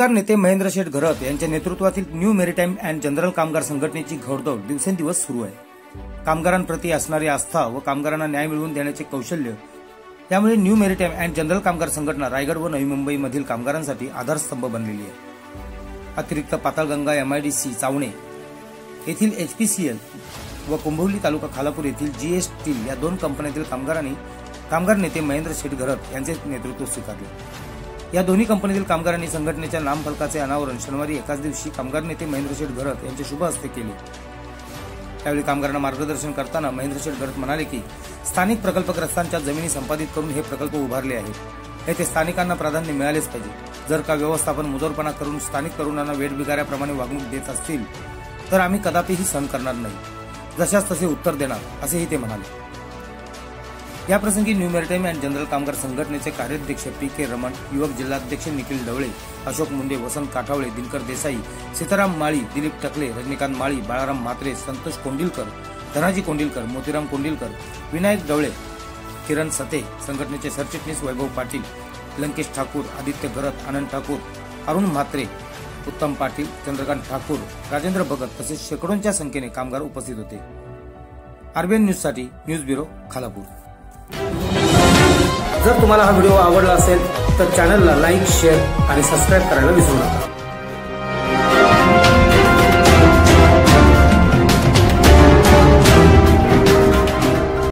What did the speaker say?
कामगार नेते महेंद्र शेठ घरत यांच्या नेतृत्वातील न्यू मेरिटाईम अँड जनरल कामगार संघटनेची घोडदौड दिवसेंदिवस सुरू आहे। कामगारांप्रती असणारी आस्था व कामगारांना न्याय मिळवून देण्याचे कौशल्य यामुळे न्यू मेरिटाईम अँड जनरल कामगार संघटना रायगड व नवी मुंबई मधील कामगारांसाठी आधारस्तंभ बनलेली आहे। अतिरिक्त पाताळगंगा MIDC चावणे येथील HPCL व कुंभवली तालुका खालापूर येथील GS स्टील या दोन कंपन्यांतील कामगारांनी कामगार नेते महेंद्र शेठ घरत यांचे नेतृत्व स्वीकारले। या दोन्ही कंपनीतील कामगारांनी संघटनेच्या नामफलकाचे अनावरण शनिवारी एकाच दिवशी कामगार नेते महेंद्र शेठ घरत यांच्या शुभ हस्ते केले। त्यावेळी कामगारांना मार्गदर्शन करताना महेंद्र शेठ घरत म्हणाले की स्थानिक प्रकल्पग्रस्तांच्या जमिनी संपादित करून हे प्रकल्प उभारले आहेत। येथे स्थानिकांना प्राधान्य मिळालेच पाहिजे। जर का व्यवस्थापन मुजोरपणा करून स्थानिक तरुणांना वेठबिगाऱ्याप्रमाणे वागणूक देत असतील तर आम्ही कदापिही सहन करणार नाही, जशास तसे उत्तर देणार, असेही ते म्हणाले। याप्रसंगी न्यू मेरिटाईम अँड जनरल कामगार संघटनेचे कार्याध्यक्ष PK रमण, युवक जिल्हाध्यक्ष निखिल ढवळे, अशोक मुंडे, वसंत काठावळे, दिनकर देसाई, सीताराम माळी, दिलीप टकले, रजनीकांत माळी, बाळाराम म्हात्रे, संतोष कोंडिलकर, धनाजी कोंडिलकर, मोतीराम कोंडिलकर, विनायक ढवळे, किरण सते, संघटनेचे सरचिटणीस वैभव पाटील, लंकेश ठाकूर, आदित्य घरत, आनंद ठाकूर, अरुण म्हात्रे, उत्तम पाटील, चंद्रकांत ठाकूर, राजेंद्र भगत तसेच शेकडोंच्या संख्येने कामगार उपस्थित होते। RBN न्यूज साठी न्यूज ब्युरो खालापूर। जर तुम्हाला हा व्हिडिओ आवडला असेल तर चॅनलला लाईक, शेअर आणि सबस्क्राईब करायला विसरू नका।